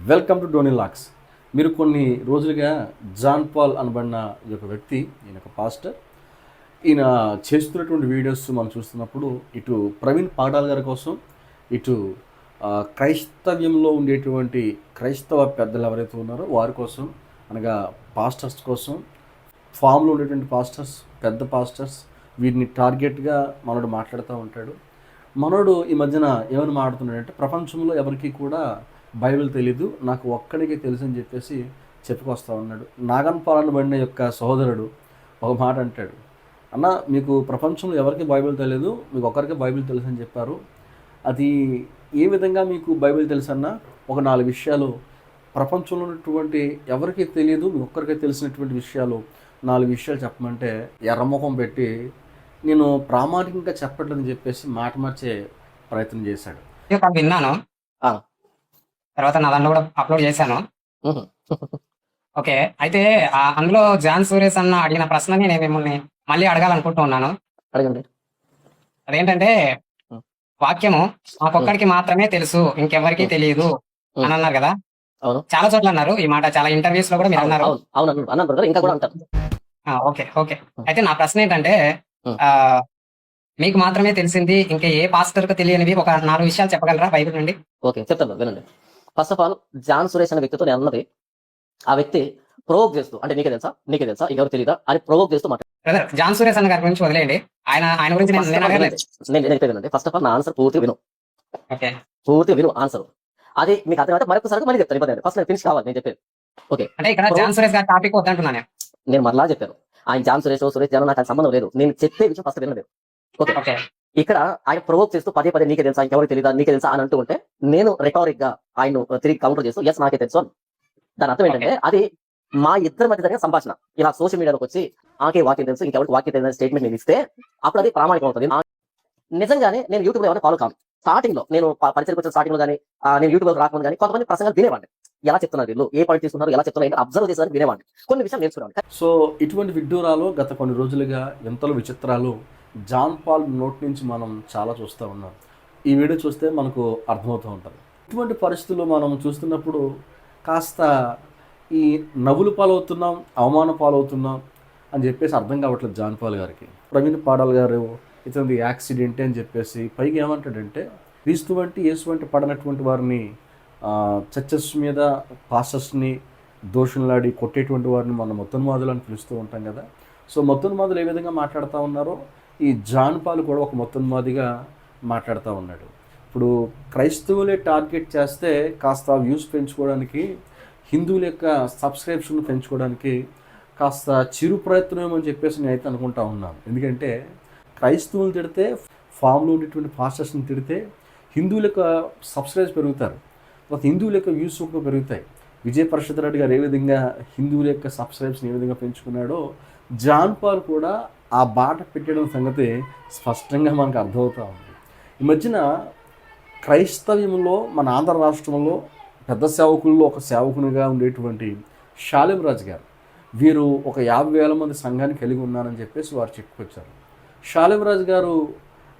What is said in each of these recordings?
Welcome to డోనీ lakhs. మీరు కొన్ని రోజులుగా జాన్ పాల్ అనబడిన ఈ యొక్క వ్యక్తి, ఈయన ఒక పాస్టర్. ఈయన చేస్తున్నటువంటి వీడియోస్ మనం చూస్తున్నప్పుడు ఇటు ప్రవీణ్ పాడాల్ గారి కోసం, ఇటు క్రైస్తవ్యంలో ఉండేటువంటి క్రైస్తవ పెద్దలు ఎవరైతే ఉన్నారో వారి కోసం, అనగా పాస్టర్స్ కోసం, ఫామ్లో ఉండేటువంటి పాస్టర్స్, పెద్ద పాస్టర్స్, వీరిని టార్గెట్గా మనోడు మాట్లాడుతూ ఉంటాడు. మనోడు ఈ మధ్యన ఏమని మాట్లాడుతున్నాడంటే, ప్రపంచంలో ఎవరికి కూడా బైబిల్ తెలీదు, నాకు ఒక్కడికే తెలుసు అని చెప్పేసి చెప్పుకొస్తా ఉన్నాడు. నాగన్ పాలన పడిన యొక్క సహోదరుడు ఒక మాట అంటాడు, అన్న మీకు ప్రపంచంలో ఎవరికి బైబిల్ తెలియదు, మీకు ఒక్కరికే బైబిల్ తెలుసు అని చెప్పారు. అది ఏ విధంగా మీకు బైబిల్ తెలుసన్నా? ఒక 4 విషయాలు, ప్రపంచంలో ఉన్నటువంటి ఎవరికి తెలియదు మీకు ఒక్కరికే తెలిసినటువంటి విషయాలు 4 విషయాలు చెప్పమంటే ఎర్రముఖం పెట్టి నేను ప్రామాణికంగా చెప్పట్లేదని చెప్పేసి మాట మార్చే ప్రయత్నం చేశాడు. విన్నాను, తర్వాత నా దాంట్లో కూడా అప్లోడ్ చేశాను. ఓకే, అయితే అందులో జాన్ సూరేష్ అన్న అడిగిన ప్రశ్నని నేను మిమ్మల్ని మళ్ళీ అడగాలనుకుంటున్నాను. అడగండి. అదేంటంటే, వాక్యము మాకొక్కడికి మాత్రమే తెలుసు, ఇంకెవరికి తెలియదు అని అన్నారు కదా. అవును, చాలా చోట్ల అన్నారు ఈ మాట, చాలా ఇంటర్వ్యూస్ లో కూడా మీరు అన్నారు. ఇంకా కూడా అంటారు. ఓకే ఓకే, అయితే నా ప్రశ్న ఏంటంటే, మీకు మాత్రమే తెలిసింది ఇంకా ఏ పాస్టర్ కు తెలియనివి ఒక 4 విషయాలు చెప్పగలరా బైబిల్ నుండి? ఓకే, చెప్తాను, వినండి. First of all, John Suresh అనే వ్యక్తితో నేను అన్నది, ఆ వ్యక్తి ప్రొవోక్ చేస్తూ, అంటే నీకే తెలుసా ఇంకెవరు తెలియదా అని ప్రొవోక్ చేస్తూ బ్రదర్, జాన్ సురేష్ అన్న గారి గురించి వదిలేయండి, ఆయన గురించి నేను చెప్పేదండి. ఫస్ట్ ఆఫ్ ఆల్, నా ఆన్సర్ పూర్తి విను. ఓకే, పూర్తి విను ఆన్సర్. అది మీకు అర్థమైతే మరొకసారి మళ్ళీ చెప్తాను, ఇబ్బంది. ఫస్ట్ ఫినిష్ కావాలి నేను చెప్పేది. ఓకే, అంటే ఇక్కడ జాన్ సురేష్ గారి టాపిక్ వద్దంటున్నాను నేను. మరలా చెప్పాను, ఆయన జాన్ సురేష్ జాన్ నాకు సంబంధం లేదు. నేను చెప్పే విషయం ఫస్ట్ వినలేదు. ఓకే, ఇక్కడ ఆయన ప్రొవోక్ చేస్తూ పదే నీకే తెలుసా, ఇంకెవరికి తెలియదా, నీకే తెలుసా అని అంటూ ఉంటే, నేను రెటారిక్ గా ఆయన తిరిగి కౌంటర్ చేస్తూ ఎస్ నాకే తెలుసు అని. దాని అర్థం ఏంటంటే, అది మా ఇద్దరి మధ్య జరిగిన సంభాషణ. ఇలా సోషల్ మీడియాలోకి వచ్చి ఆకే వాక్యం తెలుసు, ఇంకెవరికి వాక్యం తెలియని స్టేట్మెంట్ నేను ఇస్తే అప్పుడు అది ప్రామాణికం అవుతుంది. నిజంగానే నేను యూట్యూబ్ లో ఎవరైనా ఫాలో కాను. స్టార్టింగ్ లో నేను పరిచయం వచ్చిన స్టార్టింగ్ లో కానీ నేను యూట్యూబ్ లో రాకముందు కానీ కొంతమంది ప్రసంగాలు వినేవాడిని. ఎలా చెప్తున్నారు వీళ్ళు, ఏ పాయింట్ తీసుకున్నారు, ఎలా చెప్తున్నారు, అబ్జర్వ్ చేసి వినేవాడిని, కొన్ని విషయాలు నేర్చుకున్నాను. సో ఇటువంటి విడ్డూరాలు గత కొన్ని రోజులుగా ఎంతలో విచిత్రాలు జాన్ పాల్ నోట్ నుంచి మనం చాలా చూస్తూ ఉన్నాం. ఈ వీడియో చూస్తే మనకు అర్థమవుతూ ఉంటుంది. ఇటువంటి పరిస్థితుల్లో మనం చూస్తున్నప్పుడు కాస్త ఈ నవ్వులు పాలవుతున్నాం, అవమాన పాలవుతున్నాం అని చెప్పేసి అర్థం కావట్లేదు జాన్ పాల్ గారికి. ప్రవీణ్ పాడాల్ గారు ఇతని యాక్సిడెంటే అని చెప్పేసి పైగా ఏమంటాడంటే, క్రీస్తు వంటి యేసు వంటి పడనటువంటి వారిని చర్చెస్ మీద పాస్టర్స్ని దోషులాడి కొట్టేటువంటి వారిని మనం మొత్తన్మాదులు అని పిలుస్తూ ఉంటాం కదా. సో మొత్తన్మాదులు ఏ విధంగా మాట్లాడుతూ ఉన్నారో ఈ జాన్ పాల్ కూడా ఒక మొత్తన్మాదిగా మాట్లాడుతూ ఉన్నాడు. ఇప్పుడు క్రైస్తవులే టార్గెట్ చేస్తే కాస్త వ్యూస్ పెంచుకోవడానికి, హిందువుల యొక్క సబ్స్క్రిప్షన్ పెంచుకోవడానికి కాస్త చిరు ప్రయత్నం అని చెప్పేసి నేను అయితే అనుకుంటా ఉన్నాను. ఎందుకంటే క్రైస్తవులు తిడితే, ఫామ్లో ఉండేటువంటి పాస్టర్స్ని తిడితే హిందువుల యొక్క సబ్స్క్రైబ్స్ పెరుగుతారు, తర్వాత హిందువుల యొక్క వ్యూస్ కూడా పెరుగుతాయి. విజయ్ ప్రసాద్ రెడ్డి గారు ఏ విధంగా హిందువుల యొక్క సబ్స్క్రైబ్స్ని ఏ విధంగా పెంచుకున్నాడో, జాన్ పాల్ కూడా ఆ బాట పెట్టడం సంగతి స్పష్టంగా మనకు అర్థమవుతూ ఉంది. ఈ మధ్యన క్రైస్తవ్యంలో మన ఆంధ్ర రాష్ట్రంలో పెద్ద సేవకుల్లో ఒక సేవకునిగా ఉండేటువంటి షాలేం రాజు గారు, వీరు ఒక 50,000 మంది సంఘాన్ని కలిగి ఉన్నారని చెప్పేసి వారు చెప్పుకొచ్చారు. షాలేం రాజు గారు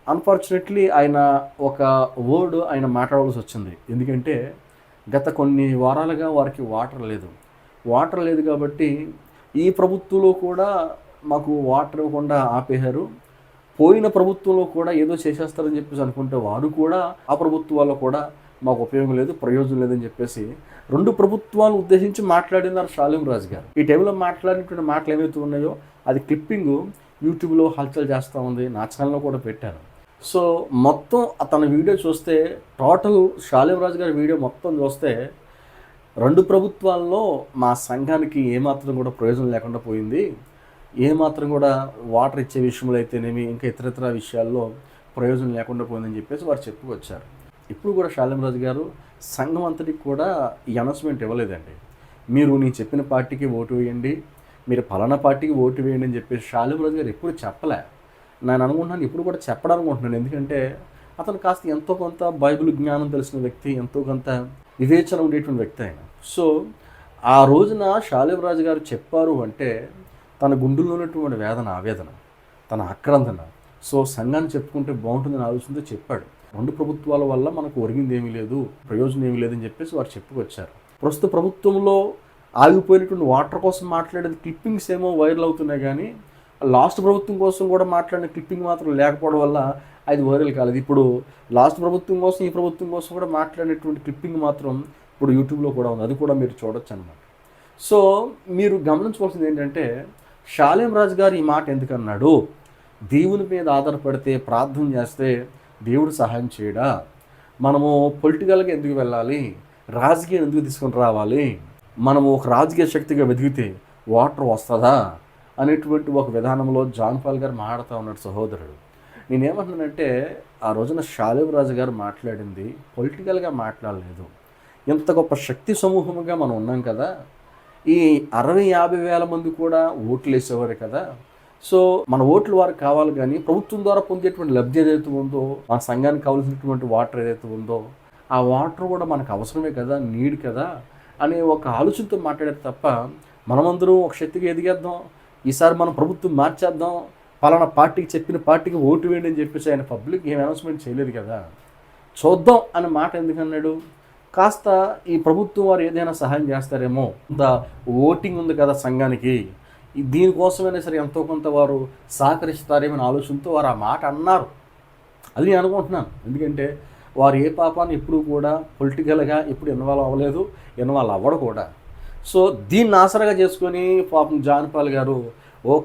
అన్ఫార్చునేట్లీ ఆయన ఒక వర్డ్ ఆయన మాట్లాడవలసి వచ్చింది. ఎందుకంటే గత కొన్ని వారాలుగా వారికి వాటర్ లేదు కాబట్టి ఈ ప్రభుత్వంలో కూడా మాకు వాటర్ ఇవ్వకుండా ఆపేశారు, పోయిన ప్రభుత్వంలో కూడా ఏదో చేసేస్తారని చెప్పేసి అనుకుంటే వారు కూడా ఆ ప్రభుత్వాల్లో కూడా మాకు ఉపయోగం లేదు, ప్రయోజనం లేదని చెప్పేసి 2 ప్రభుత్వాలను ఉద్దేశించి మాట్లాడినారు షాలేం రాజు గారు. ఈ టైంలో మాట్లాడినటువంటి మాటలు ఏవైతే ఉన్నాయో అది క్లిప్పింగ్ యూట్యూబ్లో హల్చల్ చేస్తూ ఉంది, నా ఛానల్లో కూడా పెట్టాను. సో మొత్తం తన వీడియో చూస్తే, టోటల్ షాలేం రాజు గారి వీడియో మొత్తం చూస్తే 2 ప్రభుత్వాల్లో మా సంఘానికి ఏమాత్రం కూడా ప్రయోజనం లేకుండా పోయింది, ఏమాత్రం కూడా వాటర్ ఇచ్చే విషయంలో అయితేనేమి ఇంకా ఇతరత్ర విషయాల్లో ప్రయోజనం లేకుండా పోయిందని చెప్పేసి వారు చెప్పుకొచ్చారు. ఇప్పుడు కూడా షాలేం రాజు గారు సంఘం అంతటికి కూడా ఈ అనౌన్స్మెంట్ ఇవ్వలేదండి. మీరు నేను చెప్పిన పార్టీకి ఓటు వేయండి, మీరు ఫలానా పార్టీకి ఓటు వేయండి అని చెప్పేసి షాలేం రాజు గారు ఎప్పుడు చెప్పలే. నేను అనుకుంటున్నాను ఇప్పుడు కూడా చెప్పడానుకుంటున్నాను. ఎందుకంటే అతను కాస్త ఎంతో కొంత బైబిల్ జ్ఞానం తెలిసిన వ్యక్తి, ఎంతో కొంత వివేచన ఉండేటువంటి వ్యక్తి ఆయన. సో ఆ రోజున షాలేం రాజు గారు చెప్పారు అంటే తన గుండెల్లో ఉన్నటువంటి ఆవేదన, తన ఆక్రందన, సో సంఘాన్ని చెప్పుకుంటే బాగుంటుందని ఆలోచనతో చెప్పాడు. 2 ప్రభుత్వాల వల్ల మనకు ఒరిగింది ఏమీ లేదు, ప్రయోజనం ఏమీ లేదని చెప్పేసి వారు చెప్పుకొచ్చారు. ప్రస్తుత ప్రభుత్వంలో ఆగిపోయినటువంటి వాటర్ కోసం మాట్లాడేది క్లిప్పింగ్స్ ఏమో వైరల్ అవుతున్నాయి, కానీ లాస్ట్ ప్రభుత్వం కోసం కూడా మాట్లాడిన క్లిప్పింగ్ మాత్రం లేకపోవడం వల్ల అది వైరల్ కాలేదు. ఇప్పుడు లాస్ట్ ప్రభుత్వం కోసం ఈ ప్రభుత్వం కోసం కూడా మాట్లాడినటువంటి క్లిప్పింగ్ మాత్రం ఇప్పుడు యూట్యూబ్లో కూడా ఉంది, అది కూడా మీరు చూడొచ్చు అన్నమాట. సో మీరు గమనించవలసింది ఏంటంటే, షాలేం రాజు గారు ఈ మాట ఎందుకన్నాడు? దేవుని మీద ఆధారపడితే ప్రార్థన చేస్తే దేవుడు సహాయం చేయడా? మనము పొలిటికల్గా ఎందుకు వెళ్ళాలి? రాజకీయం ఎందుకు తీసుకొని రావాలి? మనము ఒక రాజకీయ శక్తిగా వెతికితే వాటర్ వస్తుందా అనేటువంటి ఒక విధానంలో జాన్ పాల్ గారు మాట్లాడుతూ ఉన్నాడు సహోదరుడు. నేనేమంటున్నానంటే, ఆ రోజున షాలేం రాజు గారు మాట్లాడింది పొలిటికల్గా మాట్లాడలేదు. ఇంత గొప్ప శక్తి సమూహంగా మనం ఉన్నాం కదా, ఈ 60-50 వేల మంది కూడా ఓట్లు వేసేవారు కదా. సో మన ఓట్లు వారికి కావాలి, కానీ ప్రభుత్వం ద్వారా పొందేటువంటి లబ్ధి ఏదైతే ఉందో, మన సంఘానికి కావాల్సినటువంటి వాటర్ ఏదైతే ఉందో, ఆ వాటర్ కూడా మనకు అవసరమే కదా, నీడ్ కదా అనే ఒక ఆలోచనతో మాట్లాడారు తప్ప, మనమందరం ఒక శక్తిగా ఎదిగేద్దాం, ఈసారి మనం ప్రభుత్వం మార్చేద్దాం, పలానా పార్టీకి చెప్పిన పార్టీకి ఓటు వేయండి అని చెప్పేసి ఆయన పబ్లిక్ ఏం అనౌన్స్మెంట్ చేయలేదు కదా. చూద్దాం అనే మాట ఎందుకన్నాడు? కాస్త ఈ ప్రభుత్వం వారు ఏదైనా సహాయం చేస్తారేమో, ఇంత ఓటింగ్ ఉంది కదా సంఘానికి, దీనికోసమైనా సరే ఎంతో కొంత వారు సహకరిస్తారేమో అనే ఆలోచనతో వారు ఆ మాట అన్నారు. అది నేను అనుకుంటున్నాను. ఎందుకంటే వారు ఏ పాపాన్ని ఎప్పుడు కూడా పొలిటికల్గా ఎప్పుడు ఇన్వాల్వ్ అవ్వలేదు, ఇన్వాల్వ్ అవ్వడు కూడా. సో దీన్ని ఆసరాగా చేసుకొని పాపం జాన్ పాల్ గారు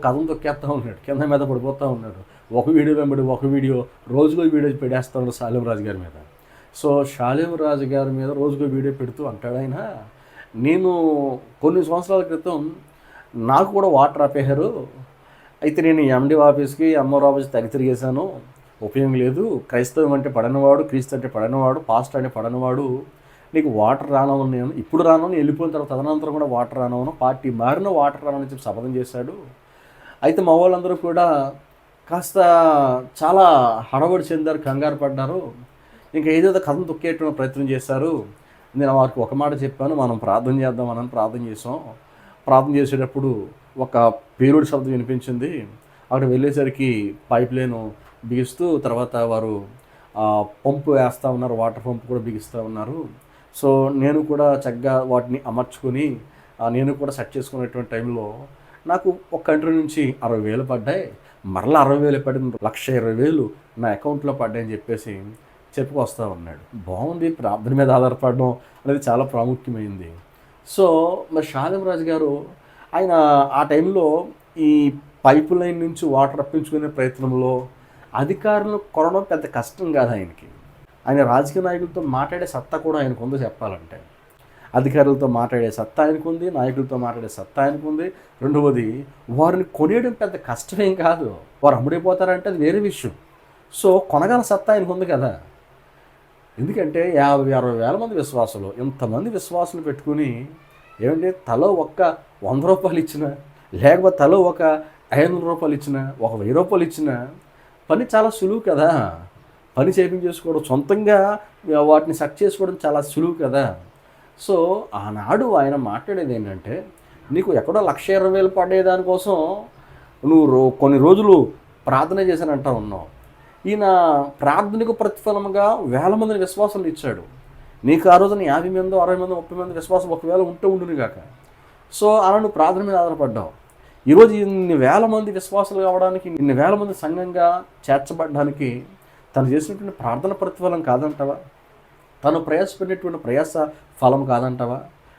కథం తొక్కేస్తూ ఉన్నాడు, కింద మీద పడిపోతూ ఉన్నాడు. ఒక వీడియో వెంబడి ఒక వీడియో, రోజుకో వీడియో పెడేస్తూ ఉన్నాడు షాలేం రాజు గారి మీద. సో షాలేం రాజు గారి మీద రోజుకో వీడియో పెడుతూ అంటాడు ఆయన, నేను కొన్ని సంవత్సరాల క్రితం నాకు కూడా వాటర్ ఆపేశారు, అయితే నేను ఎండి ఆఫీస్కి ఎంఆర్ ఆఫీస్కి తెగ తిరిగేశాను, ఉపయోగం లేదు, క్రైస్తవం అంటే పడనివాడు, క్రీస్తు అంటే పడనివాడు, పాస్ట్ అంటే పడనివాడు, నీకు వాటర్ రానవని, నేను ఇప్పుడు రానని వెళ్ళిపోయిన తర్వాత తదనంతరం కూడా వాటర్ రానవను, పార్టీ మారిన వాటర్ రానని చెప్పి శపథం చేశాడు. అయితే మా వాళ్ళందరూ కూడా కాస్త చాలా హడబడి చెందారు, కంగారు పడ్డారు, ఇంకా ఏదేదో కథను తొక్కేటువంటి ప్రయత్నం చేశారు. నేను వారికి ఒక మాట చెప్పాను, మనం ప్రార్థన చేద్దామని ప్రార్థన చేసాం. ప్రార్థన చేసేటప్పుడు ఒక పేలుడు శబ్దం వినిపించింది. అక్కడ వెళ్ళేసరికి పైప్ లైన్ బిగిస్తూ తర్వాత వారు పంపు వేస్తూ ఉన్నారు, వాటర్ పంపు కూడా బిగిస్తూ ఉన్నారు. సో నేను కూడా చక్కగా వాటిని అమర్చుకొని నేను కూడా సెట్ చేసుకునేటువంటి టైంలో నాకు ఒక కంట్రీ నుంచి 60,000 పడ్డాయి, మరలా 60,000 పడిన 1,20,000 నా అకౌంట్లో పడ్డాయని చెప్పేసి చెప్పుకొస్తూ ఉన్నాడు. బాగుంది, ప్రార్థన మీద ఆధారపడడం అనేది చాలా ప్రాముఖ్యమైంది. సో మరి షాలేం రాజు గారు ఆయన ఆ టైంలో ఈ పైపు లైన్ నుంచి వాటర్ రప్పించుకునే ప్రయత్నంలో అధికారులను కొనడం పెద్ద కష్టం కాదు ఆయనకి. ఆయన రాజకీయ నాయకులతో మాట్లాడే సత్తా కూడా ఆయనకు ఉందో చెప్పాలంటే. అధికారులతో మాట్లాడే సత్తా ఆయనకుంది, నాయకులతో మాట్లాడే సత్తా ఆయనకుంది. రెండవది, వారిని కొనేయడం పెద్ద కష్టమేం కాదు, వారు అమ్ముడైపోతారంటే అది వేరే విషయం. సో కొనగల సత్తా ఆయనకు ఉంది కదా. ఎందుకంటే 50-60 వేల మంది విశ్వాసులు, ఇంతమంది విశ్వాసులు పెట్టుకుని ఏమంటే తలో ఒక్క 100 రూపాయలు ఇచ్చినా, లేకపోతే తలో ఒక 500 రూపాయలు ఇచ్చినా, ఒక 1000 రూపాయలు ఇచ్చినా పని చాలా సులువు కదా. పని చేయించేసుకోవడం, సొంతంగా వాటిని సెట్ చేసుకోవడం చాలా సులువు కదా. సో ఆనాడు ఆయన మాట్లాడేది ఏంటంటే, నీకు ఎక్కడో 1,20,000 పడేదానికోసం నువ్వు కొన్ని రోజులు ప్రార్థన చేశానంటా ఉన్నావు. ఈయన ప్రార్థనకు ప్రతిఫలముగా వేల మందిని విశ్వాసాలు ఇచ్చాడు. నీకు ఆ రోజున 50 మంది, 60 మంది, 30 మంది విశ్వాసం ఒకవేళ ఉండును కాక. సో అలా నువ్వు ప్రార్థన మీద ఆధారపడ్డావు. ఈరోజు ఇన్ని వేల మంది విశ్వాసాలు కావడానికి, ఇన్ని వేల మంది సంఘంగా చేర్చబడడానికి తను చేసినటువంటి ప్రార్థన ప్రతిఫలం కాదంటావా? తను ప్రయాసపడినటువంటి ప్రయాస ఫలం కాదంటావా?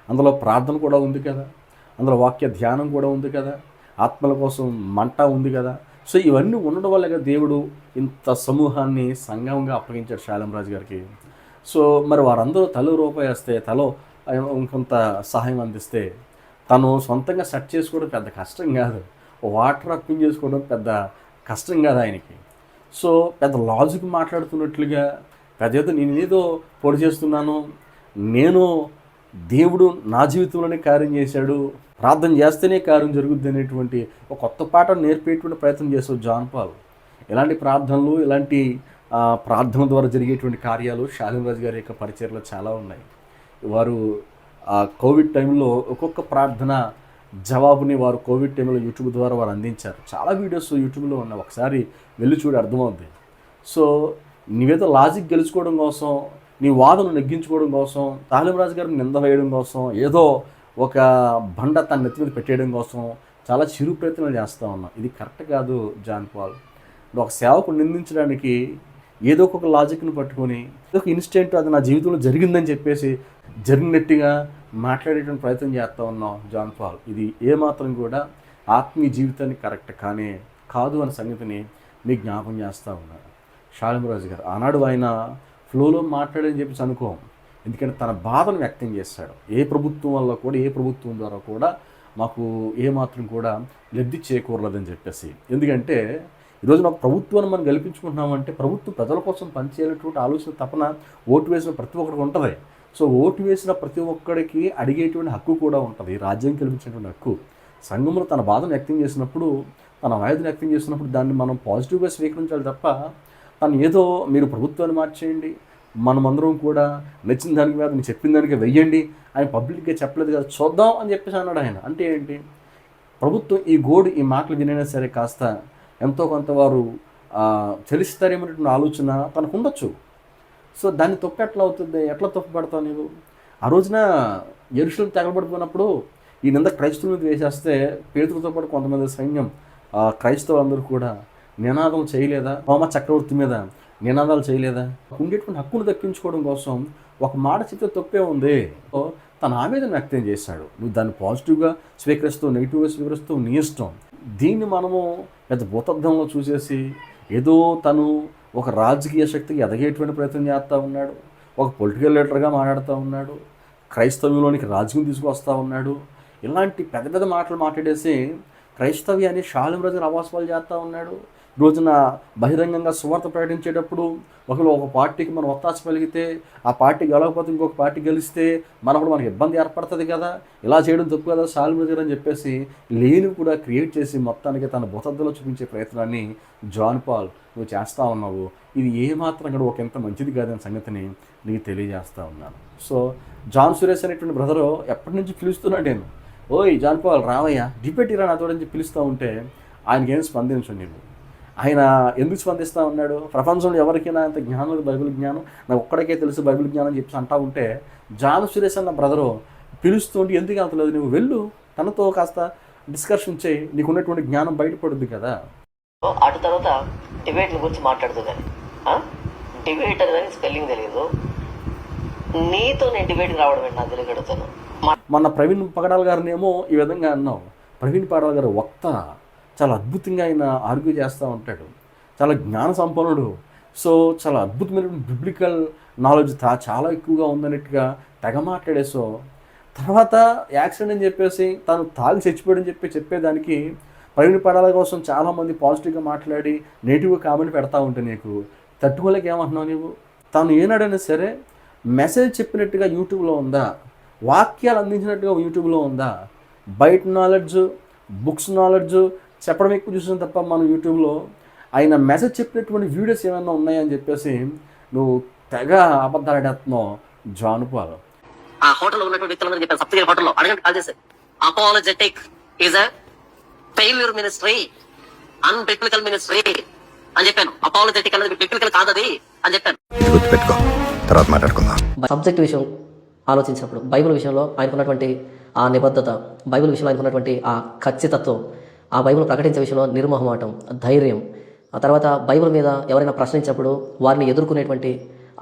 అందులో ప్రార్థన కూడా ఉంది కదా, అందులో వాక్య ధ్యానం కూడా ఉంది కదా, ఆత్మల కోసం మంట ఉంది కదా. సో ఇవన్నీ ఉండడం వల్ల దేవుడు ఇంత సమూహాన్ని సంఘంగా అప్పగించాడు షాలేం రాజు గారికి. సో మరి వారందరూ తలో రూపాయి వేస్తే, తలో ఇంకొంత సహాయం అందిస్తే, తను సొంతంగా సెట్ చేసుకోవడం పెద్ద కష్టం కాదు, వాటర్ అప్పింగ్ చేసుకోవడం పెద్ద కష్టం కాదు ఆయనకి. సో పెద్ద లాజిక్ మాట్లాడుతున్నట్లుగా పెద్ద ఏదో నేనేదో పొడి చేస్తున్నాను, నేను దేవుడు నా జీవితంలోనే కార్యం చేశాడు, ప్రార్థన చేస్తేనే కార్యం జరుగుద్ది అనేటువంటి ఒక కొత్త పాట నేర్పేటువంటి ప్రయత్నం చేశాడు జాన్ పాల్. ఇలాంటి ప్రార్థనలు, ఇలాంటి ప్రార్థన ద్వారా జరిగేటువంటి కార్యాలు షాలేం రాజు గారి యొక్క పరిచర్లో చాలా ఉన్నాయి. వారు కోవిడ్ టైంలో ఒక్కొక్క ప్రార్థన జవాబుని వారు కోవిడ్ టైంలో యూట్యూబ్ ద్వారా వారు అందించారు. చాలా వీడియోస్ యూట్యూబ్లో ఉన్నాయి, ఒకసారి వెళ్ళి చూడి అర్థమవుద్ది. సో నీవేదో లాజిక్ గెలుచుకోవడం కోసం, నీ వాదన నెగ్గించుకోవడం కోసం, తాలింరాజు గారిని నింద వేయడం కోసం, ఏదో ఒక బండ తన నెత్తి మీద పెట్టేయడం కోసం చాలా చిరు ప్రయత్నాలు చేస్తూ ఉన్నాం. ఇది కరెక్ట్ కాదు జాన్ పాల్. నువ్వు ఒక సేవకుని నిందించడానికి ఏదో ఒక లాజిక్ని పట్టుకొని ఏదో ఒక ఇన్సిడెంట్ అది నా జీవితంలో జరిగిందని చెప్పేసి జరిగినట్టుగా మాట్లాడేటువంటి ప్రయత్నం చేస్తూ ఉన్నాం జాన్ పాల్. ఇది ఏమాత్రం కూడా ఆత్మీయ జీవితానికి కరెక్ట్ కాదు అనే సంగతిని మీకు జ్ఞాపకం చేస్తూ ఉన్నారు. షాలింరాజు గారు ఆనాడు ఆయన ఫ్లోలో మాట్లాడని చెప్పేసి అనుకోం. ఎందుకంటే తన బాధను వ్యక్తం చేశాడు. ఏ ప్రభుత్వం వల్ల కూడా, ఏ ప్రభుత్వం ద్వారా కూడా మాకు ఏమాత్రం కూడా లబ్ధి చేకూరలేదని చెప్పేసి. ఎందుకంటే ఈరోజు నాకు ప్రభుత్వాన్ని మనం గెలిపించుకుంటున్నామంటే ప్రభుత్వం ప్రజల కోసం పనిచేయాలనేటువంటి ఆలోచన తపన ఓటు వేసిన ప్రతి ఒక్కరికి ఉంటుంది. సో ఓటు వేసిన ప్రతి ఒక్కడికి అడిగేటువంటి హక్కు కూడా ఉంటుంది, రాజ్యం కల్పించేటువంటి హక్కు. సంఘంలో తన బాధను వ్యక్తం చేసినప్పుడు, తన వాయిదాను వ్యక్తం చేసినప్పుడు దాన్ని మనం పాజిటివ్గా స్వీకరించాలి తప్ప తను ఏదో మీరు ప్రభుత్వాన్ని మార్చేయండి, మనమందరం కూడా నచ్చిన దానికి మీద నేను చెప్పిన దానికి వెయ్యండి ఆయన పబ్లిక్గా చెప్పలేదు కదా, చూద్దాం అని చెప్పేసి అన్నాడు ఆయన. అంటే ఏంటి, ప్రభుత్వం ఈ మాటలు వినైనా సరే కాస్త ఎంతో కొంత వారు చలిస్తారేమనేటువంటి ఆలోచన తనకు ఉండొచ్చు. సో దాన్ని తప్పు ఎట్లా అవుతుంది, ఎట్లా తప్పు పడతావు నీవు? ఆ రోజున యెరూషలేము తగలబడిపోయినప్పుడు ఈ నింద క్రైస్తవుల మీద వేసేస్తే పేతురుతో పాటు కొంతమంది సైన్యం క్రైస్తవులందరూ కూడా నినాదం చేయలేదా? రోమా చక్రవర్తి మీద నినాదాలు చేయలేదా? ఉండేటువంటి హక్కును దక్కించుకోవడం కోసం ఒక మాట చెప్తే తప్పే ఉంది. తన ఆవేదన వ్యక్తం చేశాడు. నువ్వు దాన్ని పాజిటివ్గా స్వీకరిస్తావు, నెగిటివ్గా స్వీకరిస్తావు, నీ ఇష్టం. దీన్ని మనము పెద్ద భూతద్దంలో చూసేసి ఏదో తను ఒక రాజకీయ శక్తికి ఎదగేటువంటి ప్రయత్నం చేస్తూ ఉన్నాడు, ఒక పొలిటికల్ లీడర్గా మాట్లాడుతూ ఉన్నాడు, క్రైస్తవ్యంలోనికి రాజకీయం తీసుకొస్తూ ఉన్నాడు. ఇలాంటి పెద్ద పెద్ద మాటలు మాట్లాడేసి క్రైస్తవ్యాన్ని షాలింరాజు గారు అవాస్తవాలు చేస్తూ ఉన్నాడు. రోజున బహిరంగంగా సువార్త ప్రకటించేటప్పుడు ఒక పార్టీకి మనం ఒత్తాస పలిగితే ఆ పార్టీ గెలవకపోతే ఇంకొక పార్టీ గెలిస్తే మనకి ఇబ్బంది ఏర్పడుతుంది కదా, ఇలా చేయడం తప్పు కదా షాలింరాజు గారు అని చెప్పేసి లేని కూడా క్రియేట్ చేసి మొత్తానికి తన భూతద్దంలో చూపించే ప్రయత్నాన్ని జాన్ పాల్ నువ్వు చేస్తూ ఉన్నావు. ఇది ఏమాత్రం కూడా ఒక ఎంత మంచిది కాదనే సంగతిని నీకు తెలియజేస్తూ ఉన్నాను. సో జాన్ సురేష్ అనేటువంటి బ్రదరు ఎప్పటి నుంచి పిలుస్తున్నాడు నేను, ఓయ్ జాన్ పాల్ రావయ్యా డిబేట్ ఇరా నాతో అని పిలుస్తూ ఉంటే ఆయనకేం స్పందించండి నేను. ఆయన ఎందుకు స్పందిస్తూ ఉన్నాడు? ప్రపంచంలో ఎవరికైనా అంత జ్ఞానం బైబిల్ జ్ఞానం, నాకు ఒక్కడికే తెలుసు బైబిల్ జ్ఞానం అని చెప్పి అంటా ఉంటే జాన్ సురేష్ అన్న బ్రదరు పిలుస్తుంటే ఎందుకు అంతలేదు, నువ్వు వెళ్ళు తనతో కాస్త డిస్కషన్ చేయి, నీకున్నటువంటి జ్ఞానం బయటపడుద్ది కదా. అటు తర్వాత డిబేట్ల గురించి మాట్లాడుతుందని, డిబేట్ అనేది స్పెల్లింగ్ తెలియదు, నీతో నేను డిబేట్కి రావడం ఏంటి నాకు తెలియగడుగుతాను. మొన్న ప్రవీణ్ పగడాల్ గారినేమో ఈ విధంగా అన్నావు. ప్రవీణ్ పగడాల్ గారు వక్త, చాలా అద్భుతంగా ఆయన ఆర్గ్యూ చేస్తూ ఉంటాడు, చాలా జ్ఞాన సంపన్నుడు. సో చాలా అద్భుతమైనటువంటి బిబ్లికల్ నాలెడ్జ్ చాలా ఎక్కువగా ఉందన్నట్టుగా తెగ మాట్లాడేసో తర్వాత యాక్సిడెంట్ అని చెప్పేసి తను తాగి చచ్చిపోయాడని చెప్పేదానికి ప్రవీణ్ పగడాల కోసం చాలామంది పాజిటివ్గా మాట్లాడి నెగిటివ్గా కామెంట్ పెడతా ఉంటే నీకు తట్టుకోలేక ఏమంటున్నావు నీవు? తను ఏనాడైనా సరే మెసేజ్ చెప్పినట్టుగా యూట్యూబ్లో ఉందా, వాక్యాలు అందించినట్టుగా యూట్యూబ్లో ఉందా? బయట నాలెడ్జ్, బుక్స్ నాలెడ్జ్ చెప్పడం ఎక్కువ చూసిన తప్ప మనం యూట్యూబ్లో ఆయన మెసేజ్ చెప్పినటువంటి వీడియోస్ ఏమైనా ఉన్నాయని చెప్పేసి నువ్వు తెగ అబద్ధాలాడేస్తున్నావు జాన్ పాల్. ఆ హోటల్లో ఉన్నటువంటి వ్యక్తులందరూ చెప్పారు, సప్తగిరి హోటల్లో అడగండి కాల్ చేశారు, apologetic is a failure ministry, unbiblical ministry అని చెప్పాను. అపాలజెటిక్ అనేది బిబ్లికల్ కాదది అని చెప్పాను. గుర్తుపెట్టుకో, తర్వాత మాట్లాడుకుందాం. సబ్జెక్ట్ విషయం ఆలోచించినప్పుడు బైబిల్ విషయంలో ఆయనకున్నటువంటి ఆ నిబద్ధత, బైబిల్ విషయంలో ఆయనకున్నటువంటి ఆ ఖచ్చితత్వం, ఆ బైబిల్ ప్రకటించే విషయంలో నిర్మోహమాటం, ధైర్యం, ఆ తర్వాత బైబిల్ మీద ఎవరైనా ప్రశ్నించినప్పుడు వారిని ఎదుర్కొనేటువంటి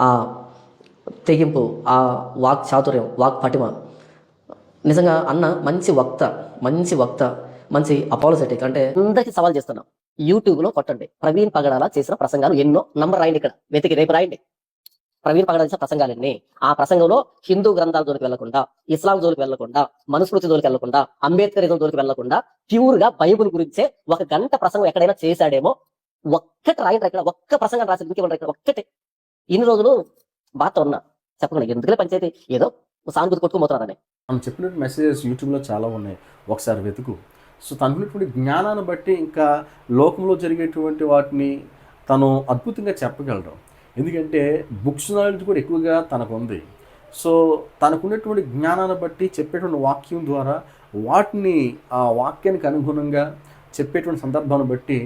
ఆ తెగింపు, ఆ వాక్ చాతుర్యం, వాక్ పటిమ, నిజంగా అన్న మంచి వక్త, మంచి అపాలజెటిక్. అంటే అందరికీ సవాల్ చేస్తున్నాం, యూట్యూబ్లో కొట్టండి ప్రవీణ్ పగడాల చేసిన ప్రసంగాలు ఎన్నో, నంబర్ రాయండి, ఇక్కడ వెతికి రేపు రాయండి. ప్రవీణ్ పగడాల చేసిన ప్రసంగాలన్నీ, ఆ ప్రసంగంలో హిందూ గ్రంథాల జోలికి వెళ్లకుండా, ఇస్లాం జోలికి వెళ్లకుండా, మనుస్మృతి జోలికి వెళ్లకుండా, అంబేద్కరిజం జోలికి వెళ్లకుండా ప్యూర్ గా బైబుల్ గురించే 1 గంట ప్రసంగం ఎక్కడైనా చేశాడేమో ఒక్కటి రాయండి. ఇక్కడ ఒక్క ప్రసంగం రాసి ఇంకేమంటారు, ఇక్కడ ఒక్కటే. ఇన్ని రోజులు బాగా ఉన్నా చెప్పకుండా ఎందుకులే పంచాయతీ, ఏదో సానుభూతి కొట్టుకుపోతున్నారని. మనం చెప్పినట్టు మెసేజెస్ యూట్యూబ్లో చాలా ఉన్నాయి, ఒకసారి వెతుకు. సో తనకున్నటువంటి జ్ఞానాన్ని బట్టి ఇంకా లోకంలో జరిగేటువంటి వాటిని తను అద్భుతంగా చెప్పగలడు. ఎందుకంటే బుక్స్ నాలెడ్జ్ కూడా ఎక్కువగా తనకు ఉంది. సో తనకున్నటువంటి జ్ఞానాన్ని బట్టి చెప్పేటువంటి వాక్యం ద్వారా వాటిని ఆ వాక్యానికి అనుగుణంగా చెప్పేటువంటి సందర్భాన్ని బట్టి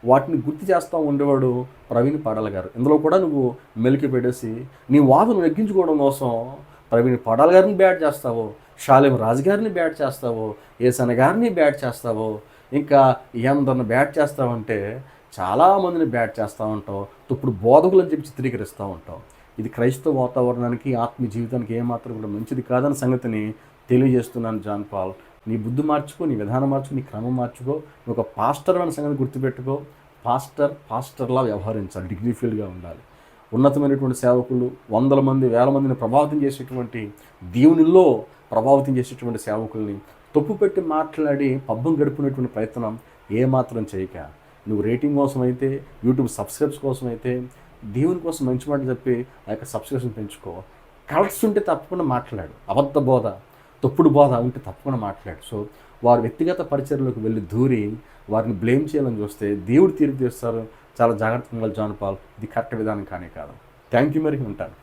వాటిని గుర్తు చేస్తూ ఉండేవాడు ప్రవీణ్ పడాల గారు. ఇందులో కూడా నువ్వు మెలికి పెట్టేసి నీ వాదన నెగ్గించుకోవడం కోసం ప్రవీణ్ పడాల గారిని బ్యాట్ చేస్తావో, షాలేం రాజు గారిని బ్యాట్ చేస్తావో, ఏసన్న గారిని బ్యాట్ చేస్తావో, ఇంకా ఎందరిని బ్యాట్ చేస్తావంటే చాలామందిని బ్యాట్ చేస్తూ ఉంటావు. ఇప్పుడు బోధకులు అని చెప్పి చిత్రీకరిస్తూ ఉంటావు. ఇది క్రైస్తవ వాతావరణానికి, ఆత్మీయ జీవితానికి ఏమాత్రం కూడా మంచిది కాదన్న సంగతిని తెలియజేస్తున్నాను జాన్ పాల్. నీ బుద్ధి మార్చుకో, నీ విధానం మార్చుకో, నీ క్రమం మార్చుకో. నువ్వు ఒక పాస్టర్ అనే సంగతి గుర్తుపెట్టుకో. పాస్టర్లా వ్యవహరించాలి, డిగ్నిఫైడ్గా ఉండాలి. ఉన్నతమైనటువంటి సేవకులు, వందల మంది, వేల మందిని ప్రభావితం చేసేటువంటి, దేవునిలో ప్రభావితం చేసేటువంటి సేవకుల్ని తప్పుపెట్టి మాట్లాడి పబ్బం గడుపునేటువంటి ప్రయత్నం ఏమాత్రం చేయక, నువ్వు రేటింగ్ కోసం అయితే, యూట్యూబ్ సబ్స్క్రైబ్స్ కోసం అయితే, దేవుని కోసం మంచి మాట చెప్పి ఆ యొక్క సబ్స్క్రిప్షన్ పెంచుకో. కలర్స్ ఉంటే తప్పకుండా మాట్లాడు. అబద్ధ బోధ, తప్పుడు బోధ ఉంటే తప్పకుండా మాట్లాడు. సో వారు వ్యక్తిగత పరిచర్లోకి వెళ్ళి దూరి వారిని బ్లేమ్ చేయాలని చూస్తే దేవుడు తీర్పు తీస్తారు. చాలా జాగ్రత్తగా ఉండాలి జాన్ పాల్. ఇది కరెక్ట్ విధానం కానీ కాదు. థ్యాంక్ యూ, మరి ఉంటాను.